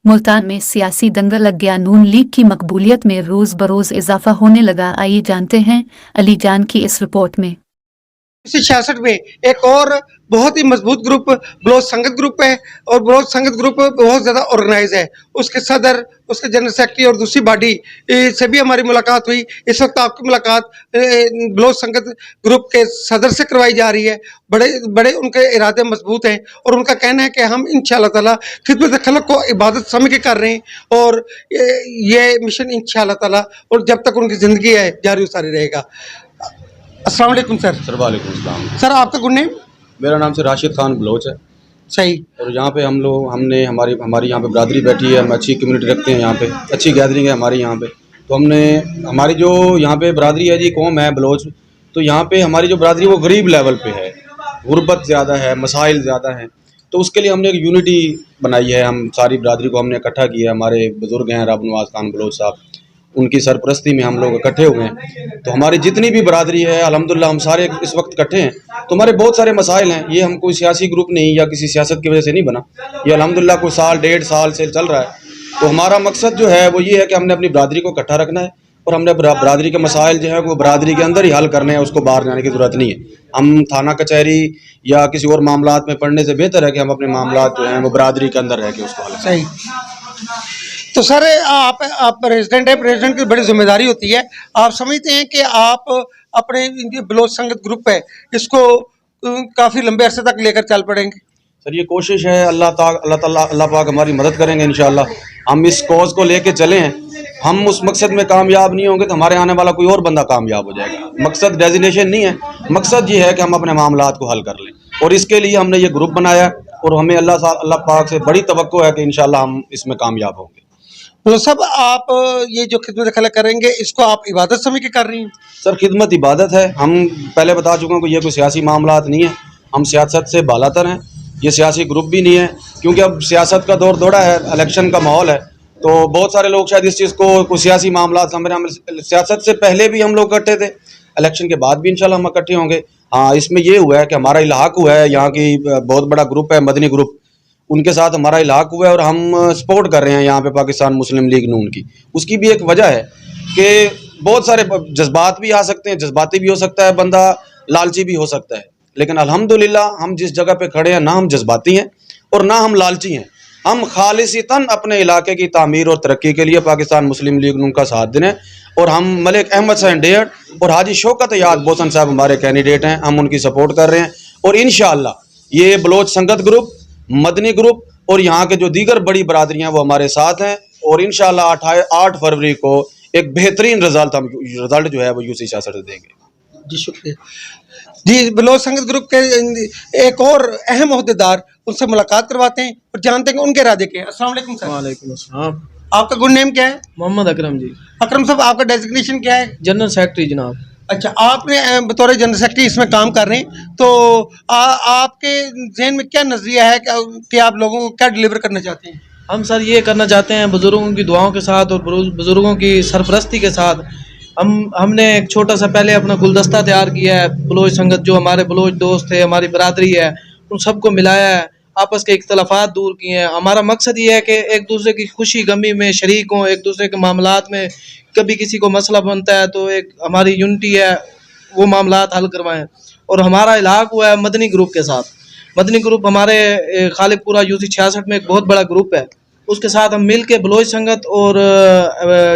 मुल्तान में सियासी दंगल लग गया। नून लीग की मकबूलियत में रोज बरोज इजाफा होने लगा। आइए जानते हैं अली जान की इस रिपोर्ट में। 1966 में एक और बहुत ही मजबूत ग्रुप बलोच संगत ग्रुप है और बलोच संगत ग्रुप बहुत ज़्यादा ऑर्गेनाइज है। उसके सदर, उसके जनरल सेक्रेटरी और दूसरी बॉडी से भी हमारी मुलाकात हुई। इस वक्त आपकी मुलाकात बलोच संगत ग्रुप के सदर से करवाई जा रही है। बड़े बड़े उनके इरादे मजबूत हैं और उनका कहना है कि हम इंशाअल्लाह ताला खिदमत खल्क को इबादत समझ के कर रहे हैं और ये मिशन इंशाअल्लाह ताला और जब तक उनकी ज़िंदगी है जारी सारी रहेगा। अस्सलाम वालेकुम सर। वालेकुम अस्सलाम। सर आपका गुड नेम? मेरा नाम से राशिद खान बलोच है। सही। और यहाँ पे हमने हमारी यहाँ पे बरादरी बैठी है। हम अच्छी कम्युनिटी रखते हैं, यहाँ पे अच्छी गैदरिंग है हमारी यहाँ पे। तो हमारी जो यहाँ पे बरादरी है जी, कौम है बलोच, तो यहाँ पे हमारी जो बरादरी वो गरीब लेवल पे है, गुर्बत ज़्यादा है, मसाइल ज़्यादा हैं। तो उसके लिए हमने एक यूनिटी बनाई है। हम सारी बरादरी को हमने इकट्ठा किया है। हमारे बुज़ुर्ग हैं राब नवाज़ खान बलोच साहब, उनकी सरपरस्ती में हम लोग इकट्ठे हुए हैं। तो हमारी जितनी भी बरादरी है अल्हम्दुलिल्लाह हम सारे इस वक्त इकट्ठे हैं। तो हमारे बहुत सारे मसाइल हैं। ये हम कोई सियासी ग्रुप नहीं या किसी सियासत की वजह से नहीं बना, ये अल्हम्दुलिल्लाह कोई साल 1.5 साल से चल रहा है। तो हमारा मकसद जो है वो ये है कि हमने अपनी बरादरी को इकट्ठा रखना है और हमने बरादरी के मसाइल जो है वो बरादरी के अंदर ही हल करने हैं, उसको बाहर जाने की ज़रूरत नहीं है। हम थाना कचहरी या किसी और मामलात में पढ़ने से बेहतर है कि हम अपने मामलात जो हैं वो बरादरी के अंदर रह के उसको हल करें। सही। तो सर आप प्रेसिडेंट है, प्रेसिडेंट की बड़ी जिम्मेदारी होती है। आप समझते हैं कि आप अपने जो बलोच संगत ग्रुप है इसको काफ़ी लंबे अरसे तक लेकर चल पड़ेंगे? सर ये कोशिश है, अल्लाह पाक हमारी मदद करेंगे इंशाअल्लाह। हम इस कॉज को लेके चले हैं। हम उस मकसद में कामयाब नहीं होंगे तो हमारे आने वाला कोई और बंदा कामयाब हो जाएगा। मकसद डेजिग्नेशन नहीं है, मकसद ये है कि हम अपने मामलात को हल कर लें और इसके लिए हमने ये ग्रुप बनाया और हमें अल्लाह पाक से बड़ी तवक्को है कि इंशाअल्लाह हम इसमें कामयाब होंगे। तो सब आप ये जो खिदमत खल्क करेंगे इसको आप इबादत समझ के कर रही हैं? सर खिदमत इबादत है। हम पहले बता चुका हूँ कि ये कोई सियासी मामलात नहीं है। हम सियासत से बालातर हैं, ये सियासी ग्रुप भी नहीं है, क्योंकि अब सियासत का दौर दौड़ा है, इलेक्शन का माहौल है। तो बहुत सारे लोग शायद इस चीज़ को कोई सियासी मामलात समझ रहे हैं। सियासत से पहले भी हम लोग इकट्ठे थे, इलेक्शन के बाद भी इंशाल्लाह हम इकट्ठे होंगे। हाँ, इसमें ये हुआ है कि हमारा इलाहाक हुआ है, यहाँ की बहुत बड़ा ग्रुप है मदनी ग्रुप, उनके साथ हमारा इलाक हुआ है और हम सपोर्ट कर रहे हैं यहाँ पे पाकिस्तान मुस्लिम लीग नून की। उसकी भी एक वजह है कि बहुत सारे जज्बात भी आ सकते हैं, जज्बाती भी हो सकता है बंदा, लालची भी हो सकता है, लेकिन अल्हम्दुलिल्लाह हम जिस जगह पे खड़े हैं ना हम जज्बाती हैं और ना हम लालची हैं। हम खालिसितन अपने इलाके की तामीर और तरक्की के लिए पाकिस्तान मुस्लिम लीग नून का साथ दें और हम मलिक अहमद साहब डेढ़ और हाजी शौकत याद बोसन साहब हमारे कैंडिडेट हैं, हम उनकी सपोर्ट कर रहे हैं। और इंशाअल्लाह ये बलोच संगत ग्रुप, मदनी ग्रुप और यहाँ के जो दीगर बड़ी बरादरियाँ वो हमारे साथ हैं और इंशाअल्लाह 8 फरवरी को एक बेहतरीन रिजल्ट जो है वो यूसी सियासत से देंगे। जी शुक्रिया जी। बलोच संगत ग्रुप के एक और अहम ओहदेदार, उनसे मुलाकात करवाते हैं और जानते हैं कि उनके इरादे क्या है। अस्सलाम वालेकुम सर। वालेकुम अस्सलाम। आपका गुड नेम क्या है? मोहम्मद अकरम जी। अकरम साहब आपका डेजिग्नेशन क्या है? जनरल सेक्रेटरी जनाब। अच्छा, आपने बतौर जनरल सेक्रेटरी इसमें काम कर रहे हैं, तो आपके जहन में क्या नज़रिया है कि आप लोगों को क्या डिलीवर करना चाहते हैं? हम सर ये करना चाहते हैं बुज़ुर्गों की दुआओं के साथ और बुज़ुर्गों की सरपरस्ती के साथ हमने एक छोटा सा पहले अपना गुलदस्ता तैयार किया है। बलोच संगत जो हमारे बलोच दोस्त है, हमारी बरादरी है, उन सबको मिलाया है, आपस के इख्तलाफात दूर किए हैं। हमारा मकसद ये है कि एक दूसरे की खुशी गमी में शरीक हों, एक दूसरे के मामलात में कभी किसी को मसला बनता है तो एक हमारी यूनिटी है, वो मामलात हल करवाएं। और हमारा इलाक हुआ है मदनी ग्रुप के साथ। मदनी ग्रुप हमारे खालिकपुरा यूसी 66 में एक बहुत बड़ा ग्रुप है, उसके साथ हम मिल के बलोच संगत और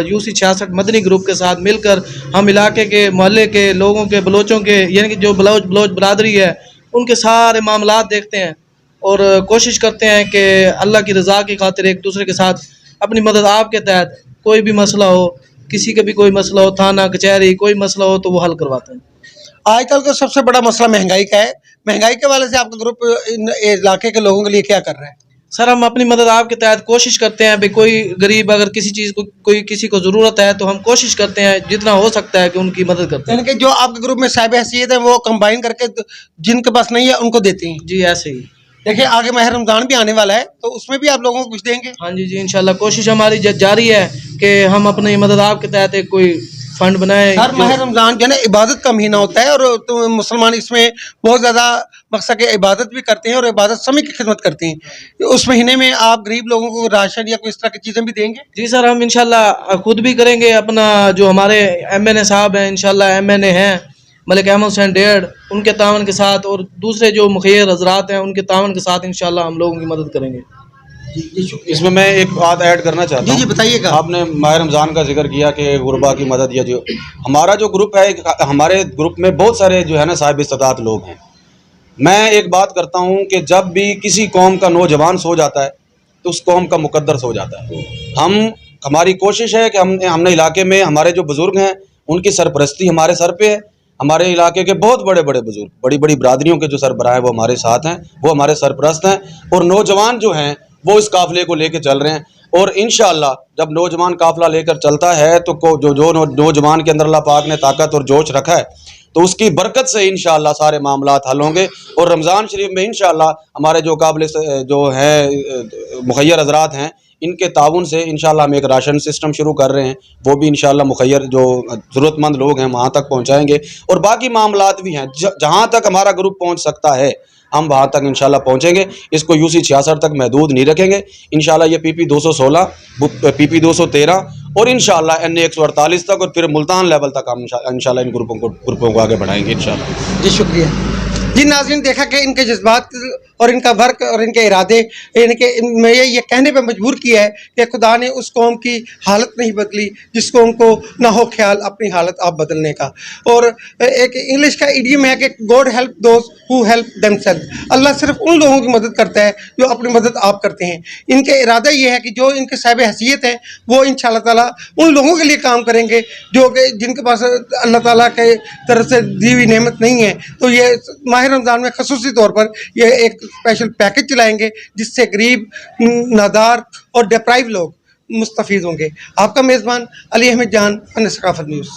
यूसी 66 मदनी ग्रुप के साथ मिलकर हम इलाके के मोहल्ले के लोगों के बलोचों के यानी कि जो बलोच बरादरी है उनके सारे मामलात देखते हैं और कोशिश करते हैं कि अल्लाह की रज़ा की खातिर एक दूसरे के साथ अपनी मदद आपके तहत कोई भी मसला हो, किसी का भी कोई मसला हो, थाना कचहरी कोई मसला हो तो वो हल करवाते हैं। आजकल का सबसे बड़ा मसला महंगाई का है। महंगाई के वाले से आपका ग्रुप इन इलाके के लोगों के लिए क्या कर रहा है? सर हम अपनी मदद आपके तहत कोशिश करते हैं भाई, कोई गरीब अगर किसी चीज़ को कोई किसी को ज़रूरत है तो हम कोशिश करते हैं जितना हो सकता है कि उनकी मदद करते हैं। यानी कि जो आपके ग्रुप में साहिब हैसियत है वो कंबाइन करके जिनके पास नहीं है उनको देते हैं? जी ऐसे ही। देखिए आगे माह रमज़ान भी आने वाला है तो उसमें भी आप लोगों को कुछ देंगे? हाँ जी जी, इंशाल्लाह कोशिश हमारी जारी है कि हम अपनी मदद आपके तहत एक कोई फंड बनाए। हर माह रमजान जो है ना इबादत का महीना होता है, और तो मुसलमान इसमें बहुत ज़्यादा मकसद के इबादत भी करते हैं और इबादत समय की खिदमत करते हैं। उस महीने में आप गरीब लोगों को राशन या कोई इस तरह की चीज़ें भी देंगे? जी सर, हम इंशाल्लाह खुद भी करेंगे। अपना जो हमारे MNA साहब हैं, इंशाल्लाह MNA हैं मलिक अहमद हुसैन डेढ़, उनके तावन के साथ और दूसरे जो मुखियर हजरात हैं उनके तावन के साथ इंशाल्लाह हम लोगों की मदद करेंगे। इसमें मैं एक बात ऐड करना चाहता हूँ। जी बताइएगा। आपने माह रमज़ान का जिक्र किया कि गुरबा की मदद, या जो हमारा जो ग्रुप है, हमारे ग्रुप में बहुत सारे जो है ना साहिब इस्तात लोग हैं। मैं एक बात करता हूँ कि जब भी किसी कौम का नौजवान सो जाता है तो उस कौम का मुकद्दर सो जाता है। हमारी कोशिश है कि हमने इलाके में हमारे जो बुज़ुर्ग हैं उनकी सरपरस्ती हमारे सर पे है। हमारे इलाके के बहुत बड़े बड़े बुजुर्ग, बड़ी बड़ी बरादरियों के जो सरबराह हैं वो हमारे साथ हैं, वो हमारे सरपरस्त हैं, और नौजवान जो हैं वो इस काफ़िले को लेकर चल रहे हैं। और इंशाअल्लाह जब नौजवान काफ़िला लेकर चलता है तो जो नौजवान के अंदर अल्लाह पाक ने ताकत और जोश रखा है तो उसकी बरकत से इंशाअल्लाह सारे मामलात हल होंगे। और रमज़ान शरीफ में इंशाअल्लाह हमारे जो काबिल जो हैं मुखैर हजरात हैं, इनके ताउन से इंशाअल्लाह हम एक राशन सिस्टम शुरू कर रहे हैं, वो भी इंशाअल्लाह मुखैर जो ज़रूरतमंद लोग हैं वहाँ तक पहुँचाएँगे। और बाकी मामलात भी हैं, जहाँ तक हमारा ग्रुप पहुँच सकता है हम वहाँ तक इंशाल्लाह पहुँचेंगे। इसको UC 66 तक महदूद नहीं रखेंगे। इंशाल्लाह ये PP 216, PP 213 और इंशाल्लाह NA 148 तक, और फिर मुल्तान लेवल तक हम इंशाल्लाह इन ग्रुपों को आगे बढ़ाएंगे इंशाल्लाह। जी शुक्रिया। जी नाज़रीन, देखा कि इनके जज्बात और इनका वर्क और इनके इरादे मैं ये कहने पे मजबूर किया है कि खुदा ने उस कौम की हालत नहीं बदली जिस कौम को ना हो ख्याल अपनी हालत आप बदलने का। और एक इंग्लिश का इडियम है कि God help those who help themselves. Allah सिर्फ उन लोगों की मदद करता है जो अपनी मदद आप करते हैं। इनके इरादा ये है कि जो इनके साहिब हैसियत हैं वो इंशाअल्लाह ताला उन लोगों के लिए काम करेंगे जो कि जिनके पास अल्लाह ताला के तरफ से दी हुई नेमत नहीं है। तो ये माह रमज़ान में ख़ुसूसी तौर पर ये एक स्पेशल पैकेज चलाएंगे जिससे गरीब, नादार और डिप्राइव लोग मुस्तफ़ीज़ होंगे। आपका मेज़बान अली अहमद जान, सकाफ़त न्यूज़।